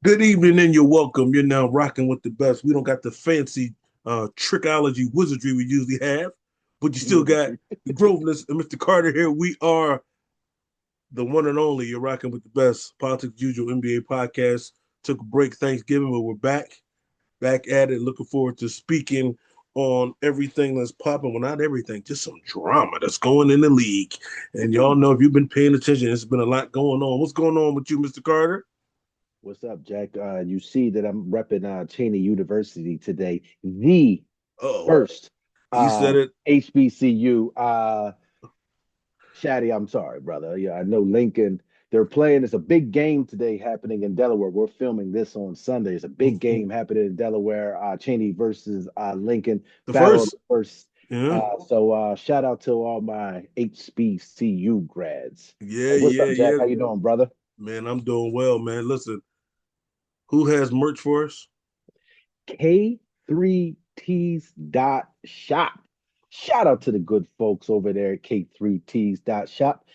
Good evening and you're welcome. You're now rocking with the best. We don't got the fancy trickology wizardry we usually have, but you still got Wizardry. the groveness and Mr. Carter here. We are the one and only. You're rocking with the best politics usual NBA podcast. Took a break Thanksgiving, but we're back at it. Looking forward to speaking on everything that's popping. Well, not everything, just some drama that's going in the league. And y'all know if you've been paying attention, it's been a lot going on. What's going on with you, Mr. Carter? What's up, Jack? You see that I'm repping Cheney University today, the Oh, first you said it. HBCU. Shaddy, I'm sorry, brother. Yeah, I know Lincoln. They're playing. It's a big game today happening in Delaware. We're filming this on Sunday. It's a big game happening in Delaware. Cheney versus Lincoln. The Battle of the first, first. yeah, Shout out to all my HBCU grads. yeah, What's yeah, up, Jack? yeah. How you doing, brother? Man, I'm doing well, man. Listen, who has merch for us? K3Ts dot shop. Shout out to the good folks over there at K3Ts dot shop.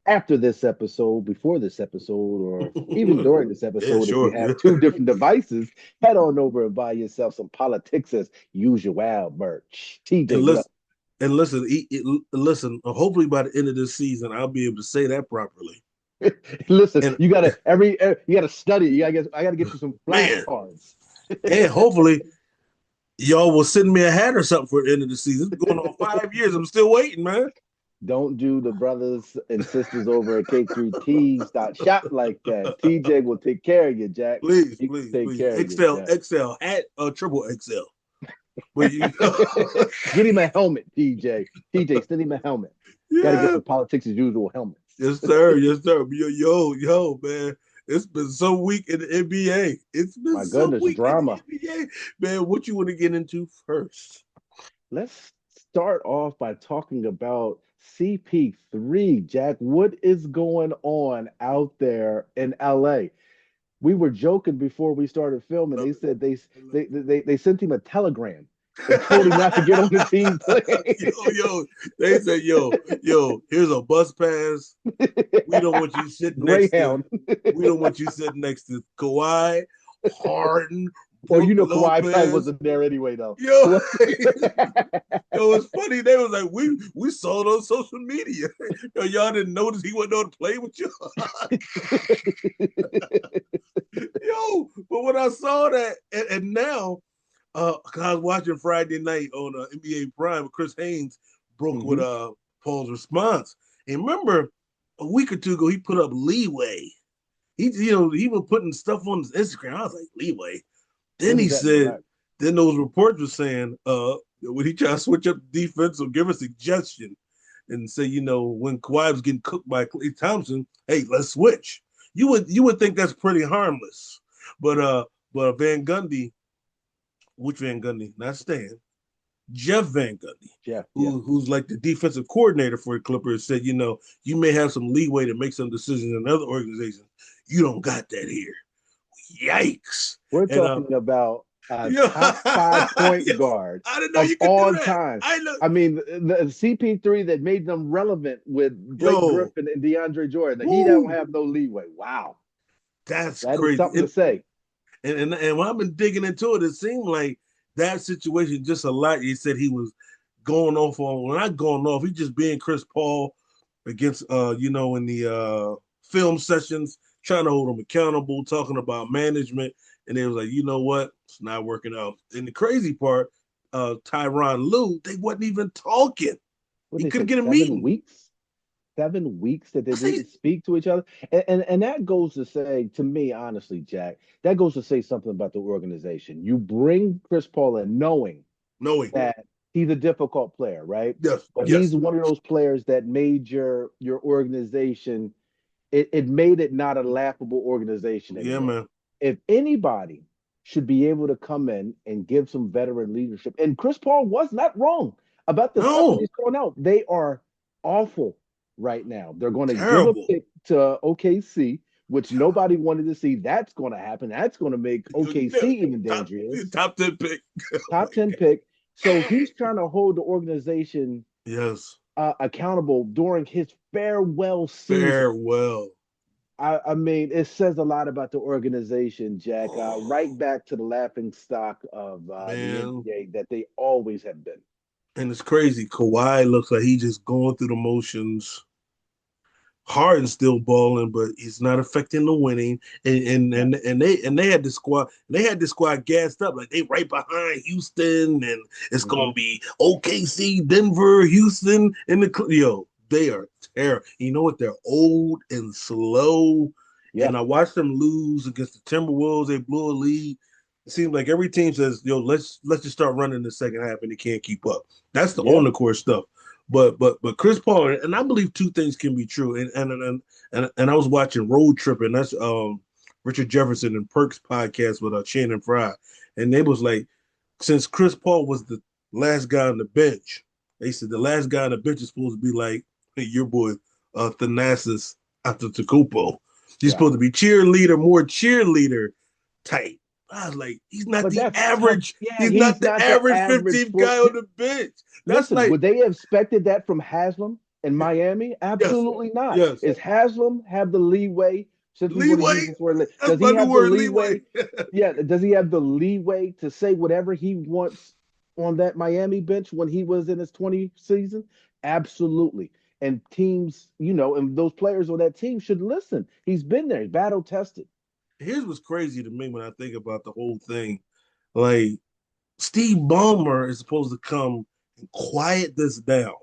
After this episode, before this episode, or even during this Yeah, episode, if you sure. have Yeah. two different devices, head on over and buy yourself some politics as usual merch. And TJ, what listen, up? listen. Hopefully, by the end of this season, I'll be able to say that properly. Listen, And you gotta study. I gotta get you some man, flashcards. and hopefully, y'all will send me a hat or something for the end of the season. It's going on 5 years. I'm still waiting, man. Don't do the brothers and sisters over at K3Ts dot shop like that. TJ will take care of you, Jack. Please, He please, will take please. care of you, XL, Jack. XL, hat, triple XL. But you, Get him a helmet, TJ. TJ, send him a helmet. Got to get yeah, some politics as usual helmets. yes, sir. Yes, sir. Yo, man. It's been so weak in the NBA. It's been My so goodness, weak in the drama. NBA. Man, what you want to get into first? Let's start off by talking about CP3. Jack, what is going on out there in LA? We were joking before we started filming. Love They it. said I love they sent him a telegram and told him not to get on the team plane. it. Yo, they said, here's a bus pass. We don't want you sitting next to Greyhound. we don't want you sitting next to Kawhi, Harden, Well, Brooke you know Kawhi probably Lopez. wasn't there anyway, though. Yo, yo, it's funny. They was like, we saw it on social media. Yo, y'all didn't notice he wasn't on the play with you. Yo, but when I saw that, and now, cause I was watching Friday night on NBA Prime, Chris Haynes broke with Hmm. Paul's response. And remember, a week or two ago, he put up leeway. He was putting stuff on his Instagram. I was like, leeway. Then What he does that mean? said, then those reports were saying, when he tried to switch up defense or give a suggestion and say, when Kawhi was getting cooked by Clay Thompson, hey, let's switch. You would think that's pretty harmless, but Van Gundy, which Van Gundy, not Stan, Jeff Van Gundy, Jeff, yeah. who's like the defensive coordinator for the Clippers, said, you may have some leeway to make some decisions in other organizations. You don't got that here. Yikes! We're And talking about a yo, top five point yo, guard I didn't know of you could do all that. time. I know, I mean, the CP3 that made them relevant with Blake yo, Griffin and DeAndre Jordan. He don't woo, have no leeway. Wow, that's that is crazy. something to say. And when I've been digging into it, it seemed like that situation just a lot. He said he was going off on, well, not going off. He just being Chris Paul against, in the film sessions, trying to hold him accountable, talking about management. And they was like, you know what? It's not working out. And the crazy part, Tyron Lue, they wasn't even talking. What He they couldn't say, get a 7 weeks? meeting. 7 weeks that they I say, didn't speak to each other. And that goes to say, to me, honestly, Jack, that goes to say something about the organization. You bring Chris Paul in knowing knowing. that he's a difficult player, right? Yes, But he's yes. one of those players that made your organization, it made it not a laughable organization Yeah, anymore. man. If anybody should be able to come in and give some veteran leadership, and Chris Paul was not wrong about the stuff that No, he's throwing out. They are awful right now. They're going to give a terrible. pick to OKC, which nobody wanted to see. That's going to happen. That's going to make OKC even top, dangerous. top 10 pick. Top 10 pick. So he's trying to hold the organization Yes. accountable during his farewell season. Farewell. I mean, it says a lot about the organization, Jack. Right back to the laughing stock of the Man. NBA that they always have been. And it's crazy. Kawhi looks like he just going through the motions. Harden's still balling, but he's not affecting the winning. Yeah. And they had the squad. They had the squad gassed up like they right behind Houston, and it's gonna Hmm. be OKC, Denver, Houston, and yo. They are terrible. You know what? They're old and slow. Yeah. And I watched them lose against the Timberwolves. They blew a lead. It seems like every team says, "Yo, let's just start running the second half," and they can't keep up. That's the Yeah. on the court stuff. But Chris Paul, and I believe two things can be true. And I was watching Road Trip, and that's Richard Jefferson and Perks podcast with Shannon Fry, and they was like, since Chris Paul was the last guy on the bench, they said the last guy on the bench is supposed to be like, hey, your boy Thanasis Antetokounmpo. He's Right. supposed to be cheerleader, more cheerleader type. I was like, he's not But the that's tough. average. Yeah, He's not he's the not the average average 15th foot. guy on the bench. That's Listen, like, would they have expected that from Haslam in Miami? yes, Absolutely not. yes. Is Haslam have the leeway, since we want to use Leeway. this word, That's does my he new have the word, leeway. leeway? Yeah, does he have the leeway to say whatever he wants on that Miami bench when he was in his 20 season? Absolutely. And teams, and those players on that team should listen. He's been there, battle tested. Here's what's crazy to me when I think about the whole thing. Like, Steve Ballmer is supposed to come and quiet this down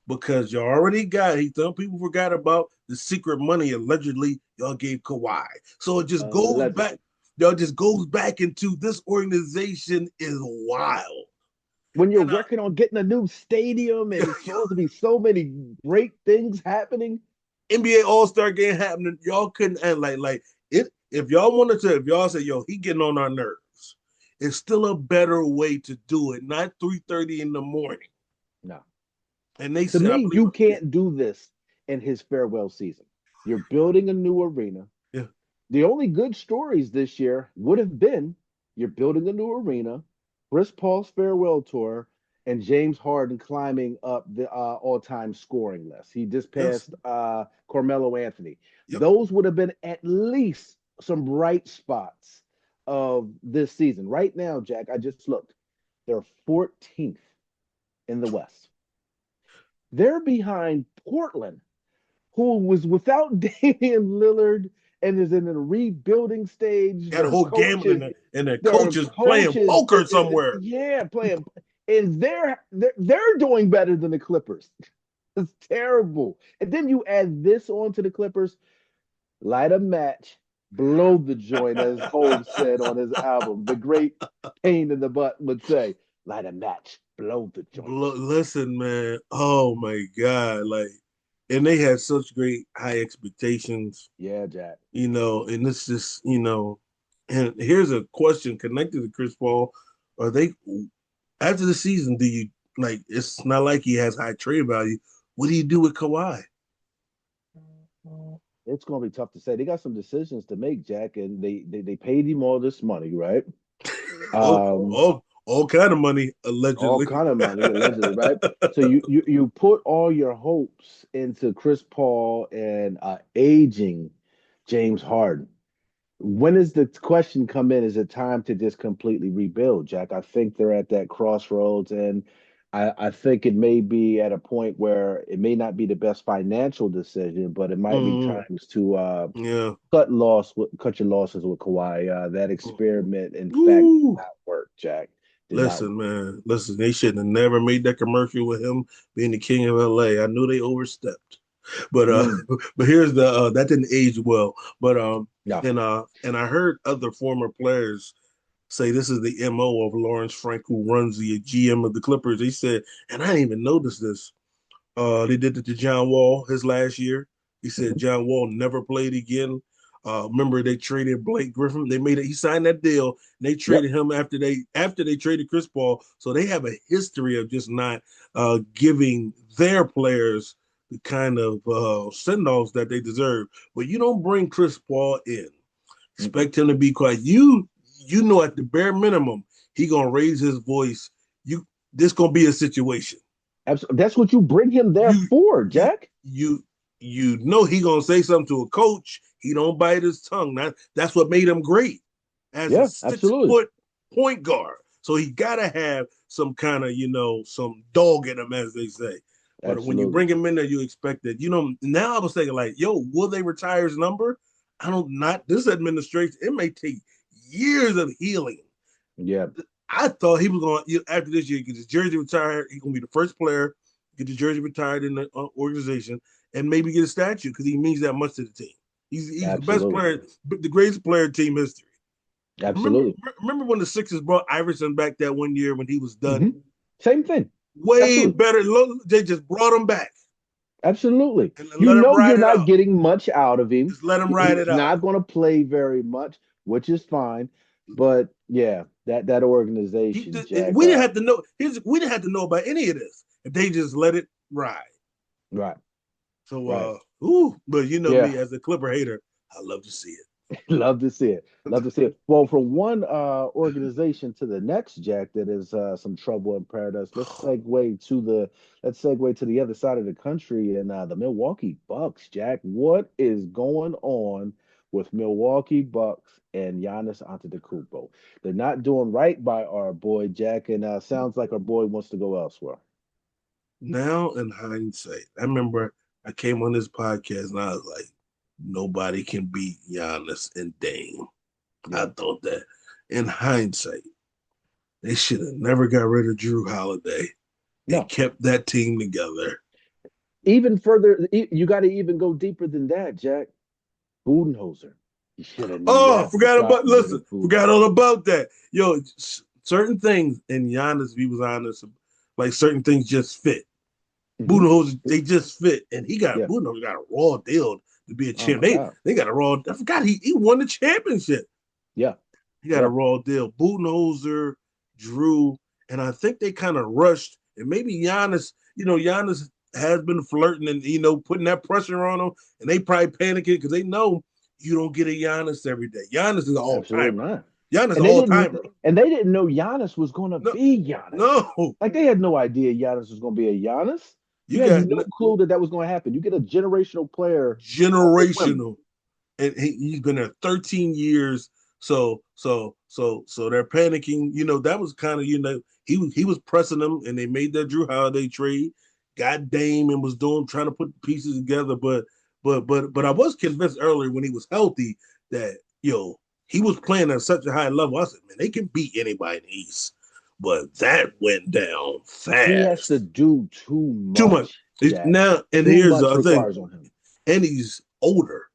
because you already got, some people forgot about the secret money allegedly y'all gave Kawhi. So it just goes back, Allegedly. y'all just goes back into this organization is wild. When you're And working on getting a new stadium and it's supposed to be so many great things happening. NBA All Star game happening, y'all couldn't and like it. If y'all wanted to, if y'all say, "Yo, he getting on our nerves," it's still a better way to do it. Not 3:30 in the morning. No. And they To said, I me, believe, you yeah, can't do this in his farewell season. You're building a new arena. yeah, The only good stories this year would have been you're building a new arena, Chris Paul's farewell tour, and James Harden climbing up the all-time scoring list. He just yes, passed Carmelo Anthony. yep. Those would have been at least some bright spots of this season. Right now, Jack, I just looked. They're 14th in the West. They're behind Portland, who was without Damian Lillard and is in a rebuilding stage. Got a Their whole gambling coaches, and their their coaches playing coaches, poker somewhere. yeah, playing, and they're doing better than the Clippers. It's terrible. And then you add this on to the Clippers, light a match, blow the joint, as Hove said on his album. The great pain in the butt would say, light a match, blow the joint. Listen, man. Oh my God! Like, and they had such great high expectations, Yeah, Jack. and it's just, and here's a question connected to Chris Paul. Are they after the season, do you like it's not like he has high trade value. What do you do with Kawhi? It's going to be tough to say. They got some decisions to make, Jack, and they paid him all this money, right? all, Um, all kind of money, all allegedly. kind of money, allegedly, right? So you put all your hopes into Chris Paul and aging James Harden. When does the question come in? Is it time to just completely rebuild, Jack? I think they're at that crossroads, and I think it may be at a point where it may not be the best financial decision, but it might be Mm, times to yeah. cut your losses with Kawhi. That experiment, in fact, did Ooh. not work, Jack. Did not Listen, work. man. Listen, they shouldn't have never made that commercial with him being the king of LA. I knew they overstepped. But Mm, but here's the that didn't age well. But no. and I heard other former players say this is the MO of Lawrence Frank, who runs the GM of the Clippers. They said, and I didn't even notice this. They did it to John Wall his last year. He said Mhm. John Wall never played again. Remember they traded Blake Griffin. They made it. He signed that deal. And they Yep. traded him after they traded Chris Paul. So they have a history of just not giving their players the kind of send offs that they deserve. But you don't bring Chris Paul in. Mm-mm. Expect him to be quiet. You know at the bare minimum he gonna raise his voice. You This gonna be a situation. Absolutely. That's what you bring him there You for, you Jack. you you know he gonna say something to a coach. He don't bite his tongue. That's what made him great as a Yeah, six absolutely. foot point guard. So he gotta have some kind of some dog in him, as they say. But when you Absolutely. bring him in there, you expect that. Now I was thinking like, yo, will they retire his number? I don't not this administration. It may take years of healing. Yeah, I thought he was going after this year get his jersey retired. He's gonna be the first player get the jersey retired in the organization, and maybe get a statue because he means that much to the team. He's the best absolutely. player, the greatest player in team history. Remember Absolutely. remember when the Sixers brought Iverson back that one year when he was done? Same thing. Way Absolutely. better. They just brought him back Absolutely. and You let him know you're ride it not out. getting much out of him. Just let him ride He's it out. not going to play very much, which is fine. But yeah, that organization, Jack. We didn't have to know. We didn't have to know about any of this if they just let it ride. Right, So, right. but you know Yeah, me as a Clipper hater, I love to see it. love to see it. Love to see it. Well, from one organization to the next, Jack, that is some trouble in paradise. Let's segue to the other side of the country and the Milwaukee Bucks, Jack. What is going on with Milwaukee Bucks and Giannis Antetokounmpo? They're not doing right by our boy Jack, and sounds like our boy wants to go elsewhere. Now, in hindsight, I remember I came on this podcast and I was like, nobody can beat Giannis and Dame. I Yeah. thought that. In hindsight, they should have never got rid of Drew Holiday and No, kept that team together. even further, you got to even go deeper than that, Jack. Budenholzer. You should have Oh, never forgot about gotten rid listen, of forgot all Budenholzer. about that. Yo, certain things in Giannis, if he was honest, like certain things just fit. Hmm. Budenholzer, they just fit, and Yeah. Budenholzer got a raw deal to be a Oh champ. my God. They got a raw. I forgot he won the championship. Yeah. He got a Yeah. raw deal. Budenholzer, Drew, and I think they kind of rushed. And maybe Giannis, Giannis has been flirting and putting that pressure on him, and they probably panicking because they know you don't get a Giannis every day. Giannis is an all Absolutely timer. not. Giannis is an And they all didn't. timer. And they didn't know Giannis was going to No, be Giannis. no, Like they had no idea Giannis was going to be a Giannis. you You had got no clue that that was going to happen. You get a generational player on the whim. generational, and he's been there 13 years. So they're panicking. That was kind of he was pressing them, and they made that Drew Holiday trade, got Dame, and was trying to put the pieces together. But I was convinced earlier when he was healthy that he was playing at such a high level. I said, man, they can beat anybody in the East. But that went down He has to fast. do too Too much. much, Jack. Now, and Too here's the much other thing. requires on him. And he's older.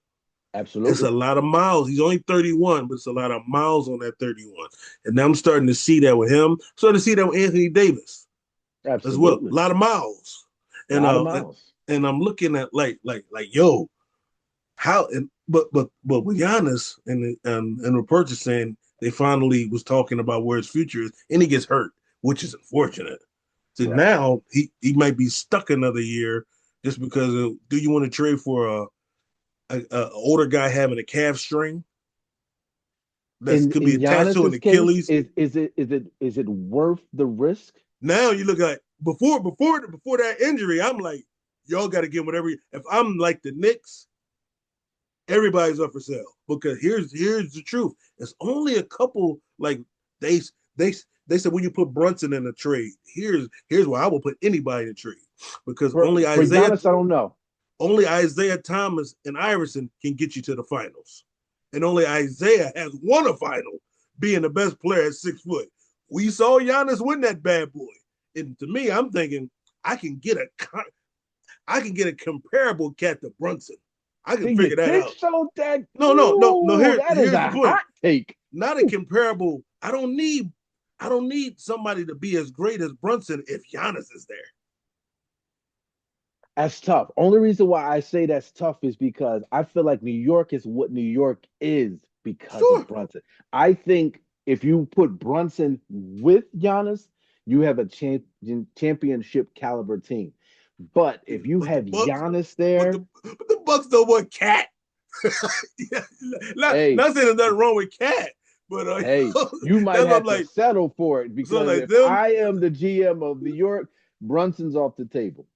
It's a Absolutely. lot of miles. He's only 31, but it's a lot of miles on that 31. And now I'm starting to see that with him. I'm starting to see that with Anthony Davis as well. A Absolutely. lot of miles. A And lot of uh miles. and I'm looking at like yo, how and but with Giannis and the purchase saying they finally was talking about where his future is, and he gets hurt, which is unfortunate. So Right. now he might be stuck another year just because do you want to trade for a older guy having a calf string that could be In attached to an Giannis's case, Achilles? is it worth the risk? Now you look like before that injury, I'm like, y'all got to get whatever. If I'm like the Knicks, everybody's up for sale because here's the truth. It's only a couple like they they they said when you put Brunson in a trade, here's why I will put anybody in a trade because For Giannis, I don't know. Only Isaiah Thomas and Iverson can get you to the finals. And only Isaiah has won a final, being the best player at 6 foot. We saw Giannis win that bad boy. And to me, I'm thinking I can get a comparable cat to Brunson. I Do can you figure that think out. so, Dad? No. Ooh, that is Here's the a point. hot take. Not a Ooh, comparable. I don't need somebody to be as great as Brunson if Giannis is there. that's tough. Only reason why I say that's tough is because I feel like New York is what New York is because of Sure. Brunson. I think if you put Brunson with Giannis, you have a championship caliber team. But if you But the have Bucks, Giannis but there, the Bucks don't want Cat. Yeah, hey, not saying there's nothing wrong with Cat, but hey, you might that's what I'm have to like. settle for it So because like if them, I am the GM of New York, Brunson's off the table.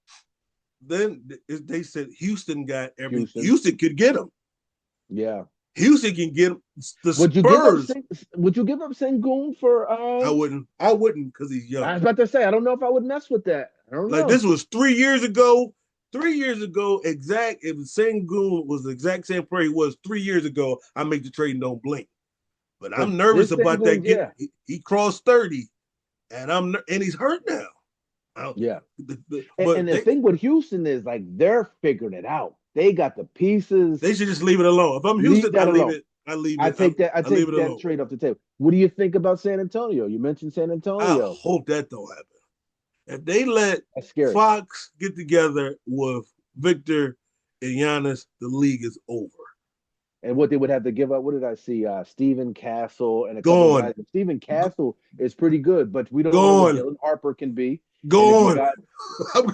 then they said Houston got every. Houston. Houston could get him. Yeah. Houston can get him. The Would you give up Spurs. would you give up Sengun for I wouldn't. I wouldn't because he's I young. was about to say I don't know if I would mess with that. I don't Like know. this was 3 years ago. 3 years ago, exact. If Sengun was the exact same player he was 3 years ago, I make the trade and don't blink. But But I'm nervous this about Sengun, that. yeah. He crossed 30, and he's hurt now. Yeah. But And the thing with Houston is like they're figuring it out. They got the pieces. they should just leave it alone. If I'm Leave Houston, I that leave alone. it. I leave I it. take that. I I leave take it that alone. trade off the table. What do you think about San Antonio? You mentioned San I Antonio. hope that don't happen. If they let That's scary. Fox get together with Victor and Giannis, the league is over. And what they would have to give up. What did I see? Stephen Castle and a couple of Gone. guys. Stephen Castle is pretty good, but we don't know what Gone. Dylan Harper can be. And if you Gone. got,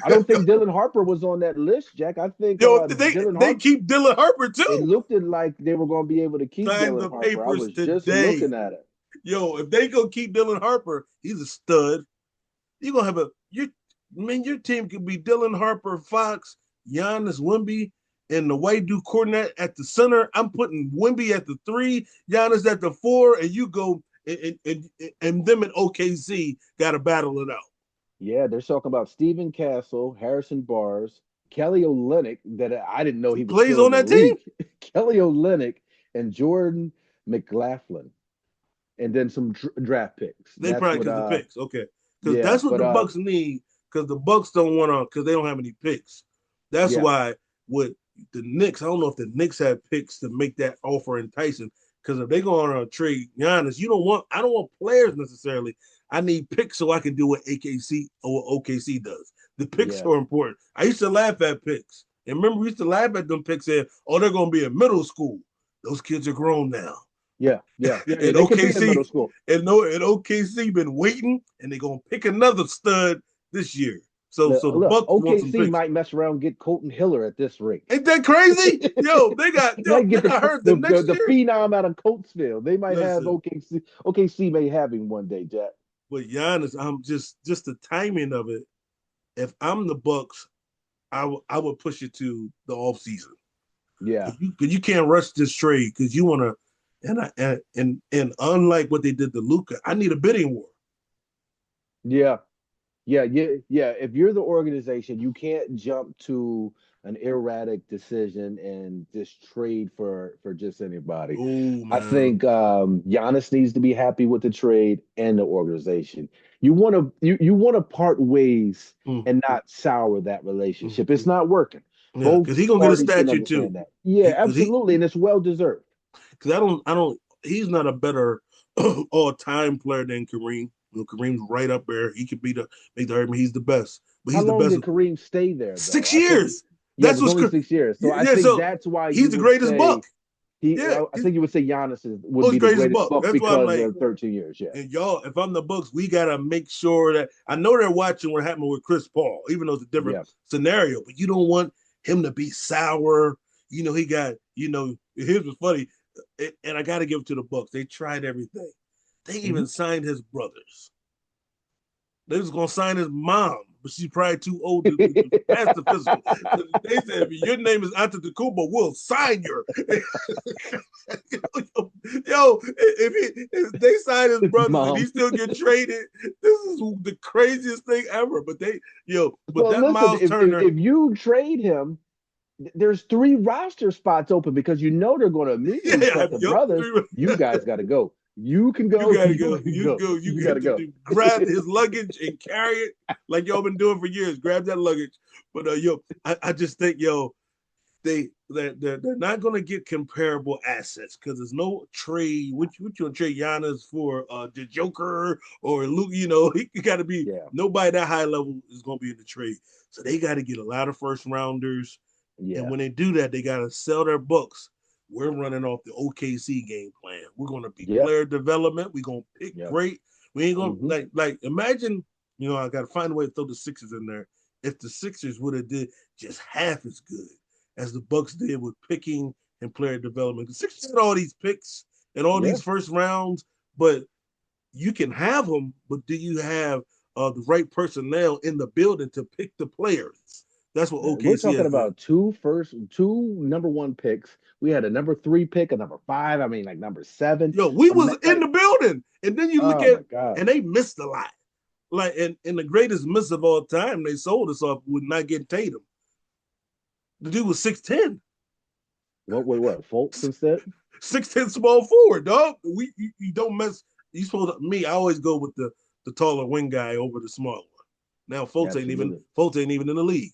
I don't think Dylan Harper was on that list, Jack. I think Yo, Dylan they Harper. keep Dylan Harper It too. looked like they were going to be able to keep Signed Dylan the Harper. I papers was just today. looking at it. Yo, if they go keep Dylan Harper, he's a stud. You're gonna have your team could be Dylan Harper, Fox, Giannis, Wemby, and the white dude coordinate at the center. I'm putting Wemby at the 3, Giannis at the 4, and you go and them in OKC got to battle it out. Yeah, they're talking about Stephen Castle, Harrison Barnes, Kelly Olynyk, that I didn't know he was Plays still in on the that team. league. Kelly Olynyk and Jordan McLaughlin, and then some draft picks. They That's probably what. because the picks, okay, because Yeah, that's what but the Bucks need. Because the Bucks don't want to, because they don't have any picks. That's yeah, why with the Knicks, I don't know if the Knicks have picks to make that offer enticing. Because if they go on a trade Giannis, I don't want players necessarily. I need picks so I can do what AKC or OKC does. The picks yeah, are important. I used to laugh at picks. And remember, we used to laugh at them picks saying, oh, they're going to be in middle school. Those kids are grown now. yeah. And They could be in OKC middle school. and OKC been waiting, and they're gonna pick another stud this year. So the Look, Bucks want some OKC picks. might mess around and get Colton Hiller at this rate. Ain't that crazy? Yo, They might get I heard the next the year. phenom out of Coatesville. They might have Listen, OKC. OKC may have him one day, Jack. but Giannis, I'm just the timing of it. If I'm the Bucks, I would push it to the off season. Yeah, Cause you can't rush this trade because you want to. And unlike what they did to Luca, I need a bidding war. yeah. Yeah. If you're the organization, you can't jump to an erratic decision and just trade for just anybody. Oh I man. think Giannis needs to be happy with the trade and the organization. You want to part ways Mm, and not sour that mm, relationship. It's mm. not working. Yeah, Both because he gonna get a parties can statue too. understand that. Yeah, Because absolutely, and it's well deserved. because I don't. He's not a better all time player than Kareem. You know, Kareem's right up there. He could be the make the argument he's the best, but How he's the long best. did Kareem stay there, though? 6 years. Yeah, it That's was what's only 6 years. So I yeah. think So that's why he's you the would greatest Buck. say he. Yeah, I think you would say Giannis would oh, be he's the greatest greatest Buck. Buck That's why I'm because like, of 13 years. Yeah, and y'all, if I'm the Bucks, we gotta make sure that I know they're watching what happened with Chris Paul, even though it's a different yeah, scenario. But you don't want him to be sour. You know, he got. You know, here's what's funny, and I got to give it to the Bucks. They tried everything. They hmm even signed his brothers. They was gonna sign his mom, but she's probably too old to pass the physical. So they said, if your name is Antetokounmpo, we'll sign your. Yo, if they sign his brothers and he mom. still get traded, this is the craziest thing ever. But Well, that listen, Miles Turner, if you trade him, there's 3 roster spots open because you know they're going to immediately yeah, cut the yep, brothers. You guys got to go. You can you go. gotta You go. can You go. go. You You got get to go. to grab his luggage and carry it like y'all been doing for years. Grab that luggage. But I just think they're not gonna get comparable assets because there's no trade. What you gonna trade Giannis for the Joker or Luke? You know, he got to be Yeah, nobody that high level is gonna be in the trade. So they got to get a lot of first rounders, and yeah, when they do that, they got to sell their books. We're running off the OKC game plan. We're gonna be yeah, player development. We're gonna pick yeah. great. We ain't gonna hmm like imagine. You know, I got to find a way to throw the Sixers in there. If the Sixers would have did just half as good as the Bucks did with picking and player development. The Sixers had all these picks and all Yeah, these first rounds, but you can have them, but do you have the right personnel in the building to pick the players? That's what We're OKC talking has done. about two number one picks. We had a number three pick, a number five. I mean, like number seven. Yo, we was in the building, and then you look Oh at my God. and they missed a lot. Like in the greatest miss of all time, they sold us off with not getting Tatum. The dude was 6'10". What? Fultz instead? 6'10" small forward, dog. You don't mess. You supposed to, me. I always go with the taller wing guy over the small one. Now Absolutely. Fultz ain't even in the league.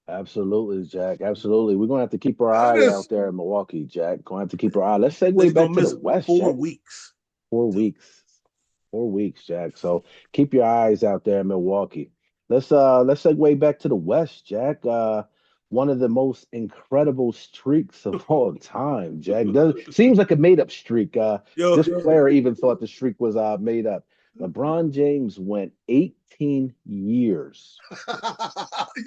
Absolutely, Jack. Absolutely. We're gonna have to keep our I eye out just there in Milwaukee, Jack. Gonna have to keep our eye. Let's said segue he's back gonna to the miss West, four Jack. weeks. 4 weeks. 4 weeks, Jack. So keep your eyes out there in Milwaukee. Let's segue back to the West, Jack. One of the most incredible streaks of all time, Jack. Seems like a made up streak. Yo, This player even thought the streak was made up. LeBron James went 18 years.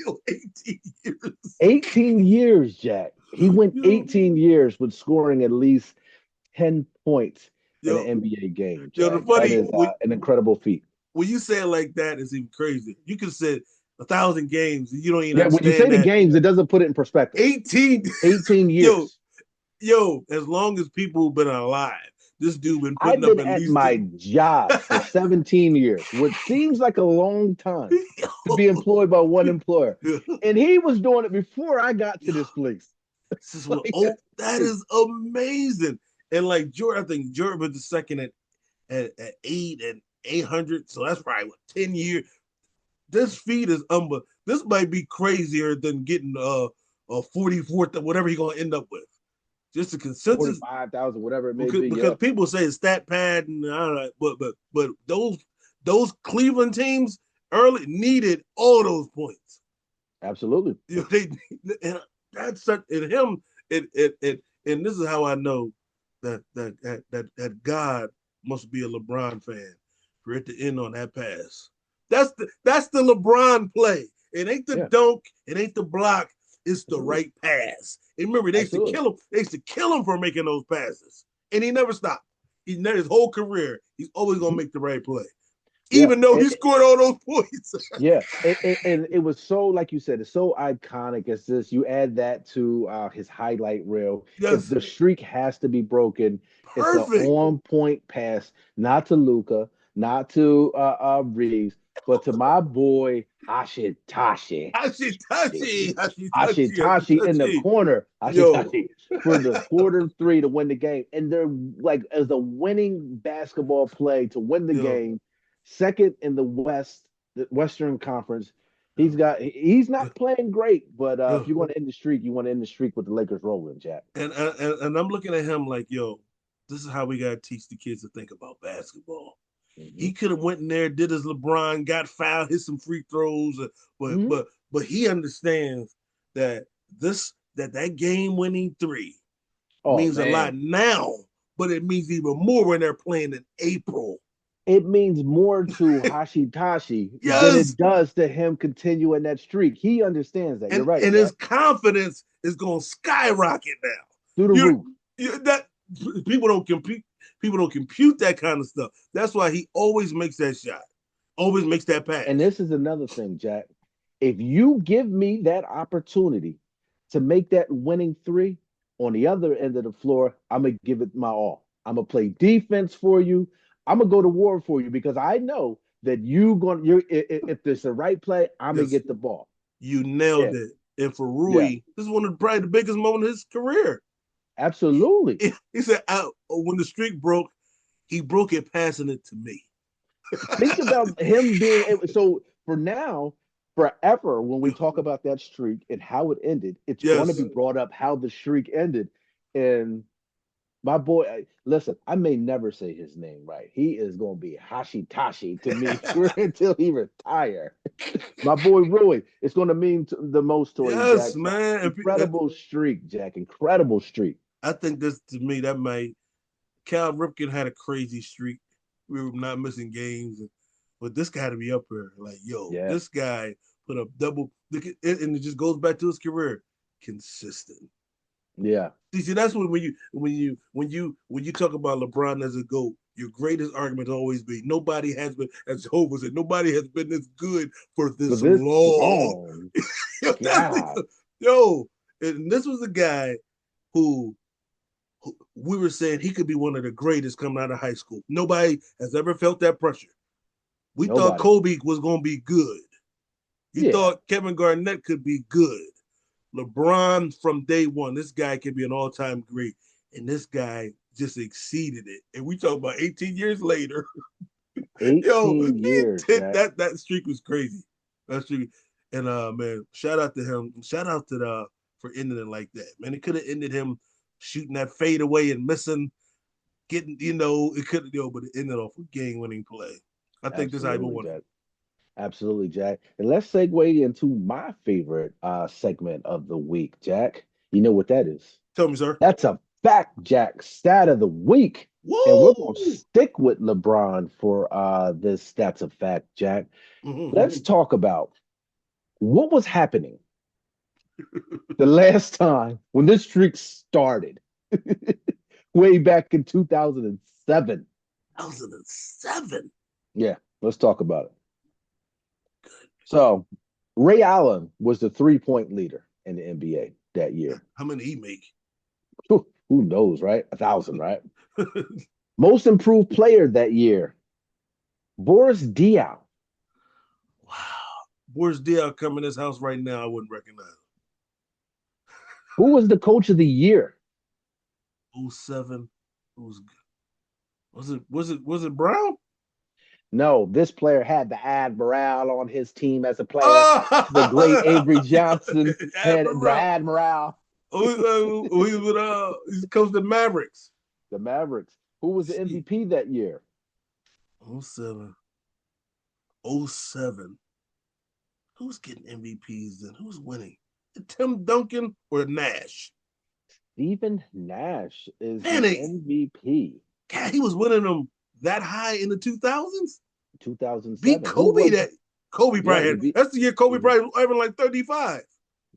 yo, 18 years. 18 years, Jack. He went Yo, 18 years with scoring at least 10 points in an yo, NBA game, yo. The Jack. That funny is an incredible feat. when you say it like that, it's even crazy. You could have said 1,000 games, and you don't even Yeah, when you say understand the that. games, it doesn't put it in perspective. 18, 18 yo, years. as long as people have been alive, this dude been I've putting up been at at least. my job for 17 years, which seems like a long time to be employed by one employer. And he was doing it before I got to this place. This is what Like, oh, that is amazing. And like Jordan, I think Jordan was the second at 800. So that's probably what 10 years. This feat is this might be crazier than getting a 44th, whatever he's gonna end up with. Just a consensus 45,000, whatever it may be. because Yep. people say it's stat pad and I don't know, but those Cleveland teams early needed all those points. Absolutely. You know, and that's such in him. It and this is how I know that God must be a LeBron fan for it to end on that pass. That's the LeBron play. It ain't the Yeah, dunk. It ain't the block. It's the absolutely. right pass. And remember, they used to Absolutely. kill him. They used to kill him for making those passes, and he never stopped. He never his whole career. He's always gonna Mhm. make the right play, Yeah. even though he scored all those points. Yeah, and it was so, like you said, it's so iconic. It's this. You add that to his highlight reel. If Yes, the streak has to be broken, it's an perfect. on-point pass, not to Luca, not to Reeves, but to my boy Hashitashi. Hashitashi, Hashitashi, Hashitashi in the Hashitashi. corner. Yo, Hashitashi for the quarter three to win the game, and they're like as a winning basketball play to win the yo, game, second in the Western Conference. yo, He's not playing great, but if yo. you want to end the streak, you want to end the streak with the Lakers rolling, Jack. And I'm looking at him like, yo, this is how we gotta teach the kids to think about basketball. Hmm. He could have went in there, did his LeBron, got fouled, hit some free throws, but Hmm. but but he understands that that game winning three Oh means a lot man, now, but it means even more when they're playing in April. it means more to Hashitashi than Yes, it does to him continuing that streak. He understands that. You're right, and his Jack. confidence is going to skyrocket now. Through the You, roof. that people don't compute. People don't compute that kind of stuff. That's why he always makes that shot, always makes that And pass. this is another thing, Jack. If you give me that opportunity to make that winning three on the other end of the floor, I'm gonna give it my all. I'm gonna play defense for you. I'm gonna go to war for you because I know that if there's the right play, I'm gonna Yes, get the ball. you Yeah, nailed it. And for yeah, Rui, this is one of probably the biggest moments of his career. absolutely. He said, when the streak broke, he broke it passing it to me. Think about him being able. So for now, forever, when we talk about that streak and how it ended, it's going to Yes. be brought up how the streak ended. And my boy, listen, I may never say his name right. He is going to be Hashitashi to me until he retire. My boy Rui, it's going to mean the most to him, Yes, Jack. So man. incredible streak, Jack. Incredible streak. I think this to me that might Cal Ripken had a crazy streak. We were not missing games, but this got to be up here. Like, yo, Yeah, this guy put up double, and it just goes back to his career, consistent. yeah. See, that's when you talk about LeBron as a GOAT, your greatest argument always be nobody has been, as Jehovah said, nobody has been this good for For this this long. long. God. Yo, and this was a guy who, we were saying he could be one of the greatest coming out of high school. Nobody has ever felt that pressure. We thought Nobody. Kobe was going to be good. You Yeah. thought Kevin Garnett could be good. LeBron from day one, this guy could be an all-time great, and this guy just exceeded it. And we talk about 18 years later. Yo, 18 years, Jack. that streak was crazy. That streak, and man, shout out to him. Shout out to the for ending it like that. Man, it could have ended him shooting that fade away and missing, getting it could but it ended off a game-winning play. I think this is how he Absolutely, won it. Jack. Absolutely, Jack. And let's segue into my favorite segment of the week, Jack. You know what that is? Tell me, sir. That's a fact, Jack, stat of the week. And we're going to Woo! stick with LeBron for this That's a Fact, Jack. Let's talk about what was happening the last time when this streak started, way back in 2007. 2007. Yeah, let's talk about it. So, Ray Allen was the 3-point leader in the NBA that year. How many he make? Who knows, right? 1,000, right? Most improved player that year, Boris Diaw. Wow. Where's Diaw coming to his house right now? I wouldn't recognize him. Who was the coach of the year? 07. Who's was it Brown? No, this player had the Admiral on his team as a player. Oh! The great Avery Johnson had the Admiral. Admiral. He was he's coached the Mavericks. The Mavericks. Who was the MVP that year? 07. 07. Who's getting MVPs then? Who's winning? Tim Duncan or Nash? Stephen Nash is Man, the MVP. God, he was winning them that high in the 2000s. 2007. Beat Kobe that Kobe probably had. That's the year Kobe probably having like 35.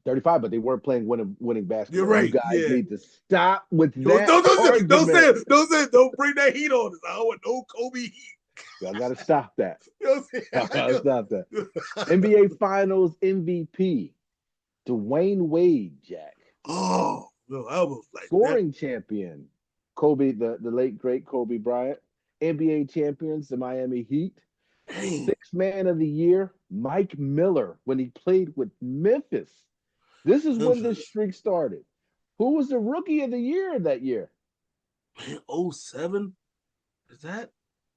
35, but they weren't playing winning basketball. You're right. You guys Yeah. need to stop with that. Don't say it. Don't say it. Don't bring that heat on us. I don't want no Kobe heat. Y'all got to stop that. Y'all got to stop that. NBA Finals MVP, Dwayne Wade, Jack. Oh, no, I was like scoring champion, Kobe, the late great Kobe Bryant. NBA champions, the Miami Heat. Dang. Sixth man of the year, Mike Miller, when he played with Memphis. This is when this streak started. Who was the rookie of the year that year? Man, 07? Is that?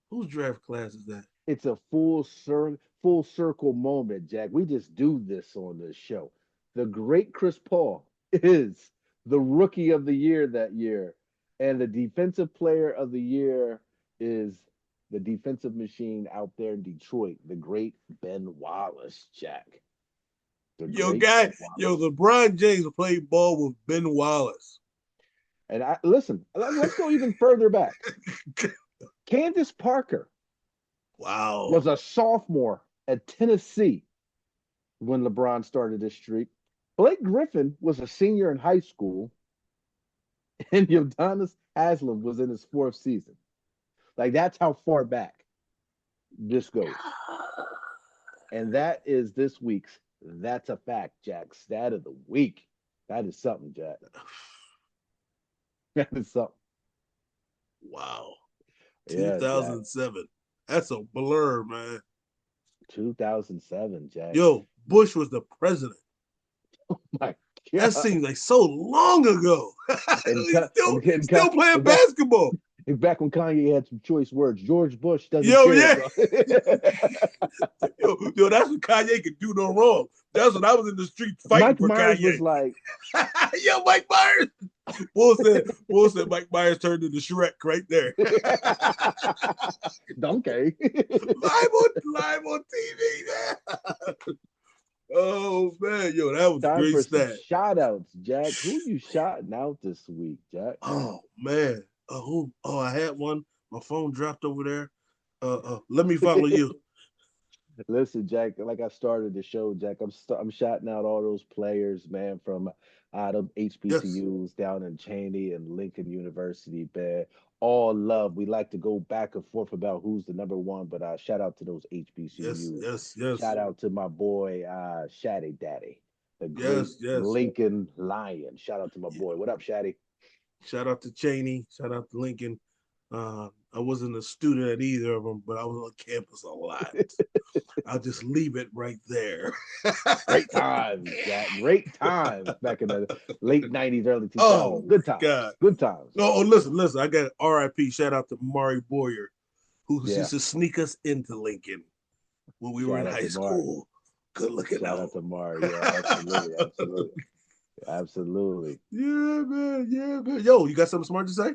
Whose draft class is that? It's a full circle moment, Jack. We just do this on this show. The great Chris Paul is the rookie of the year that year. And the defensive player of the year is the defensive machine out there in Detroit, the great Ben Wallace, Jack. LeBron James played ball with Ben Wallace. And listen, let's go even further back. Candace Parker, wow, was a sophomore at Tennessee when LeBron started this streak. Blake Griffin was a senior in high school, and Udonis Haslem was in his 4th season. Like, that's how far back this goes. And that is this week's That's a Fact, Jack. Stat of the week. That is something, Jack. That is something. Wow. Yeah, 2007. Jack. That's a blur, man. 2007, Jack. Yo, Bush was the president. Oh, my God. That seems like so long ago. He's still playing basketball. Back when Kanye had some choice words, George Bush doesn't care. Yeah. yo, that's what Kanye could do no wrong. That's when I was in the street fighting Mike for Myers Kanye. Was like, yo, Mike Myers. Will said Mike Myers turned into Shrek right there. Donkey. live on TV, man. Oh man, yo, that was time great for stat. Shout outs, Jack. Who you shouting out this week, Jack? Oh man. I had one. My phone dropped over there. Let me follow you. Listen, Jack, like I started the show, Jack, I'm shouting out all those players, man, from out of HBCUs down in Cheney and Lincoln University, man. All love. We like to go back and forth about who's the number one, but shout out to those HBCUs. Yes. Shout out to my boy, Shaddy Daddy. the great Yes, yes. Lincoln Lion. Shout out to my boy. What up, Shaddy? Shout out to Cheney. Shout out to Lincoln. I wasn't a student at either of them, but I was on campus a lot. I'll just leave it right there. Great times, Jack. Great times back in the late 90s, early 2000s. Oh Good my times. God. Good times. Oh, listen. I got RIP. Shout out to Mari Boyer, who Yeah. used to sneak us into Lincoln when we were in Shout out high to Mark. school. Good looking Shout out. out to Mark. Yeah, absolutely. Absolutely. Absolutely. Yeah, man. Yeah, man. Yo, you got something smart to say?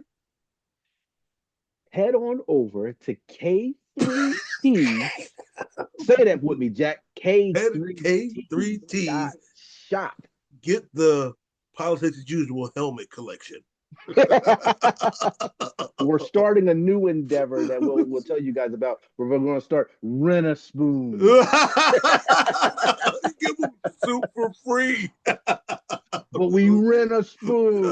Head on over to K3T. Say that with me, Jack. K3T dot K3T. shop. Get the Politics as Usual helmet collection. We're starting a new endeavor that we'll tell you guys about. We're going to start rent a spoon. Give them soup for free. But we rent a spoon.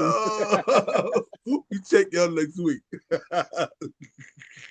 We check y'all next week.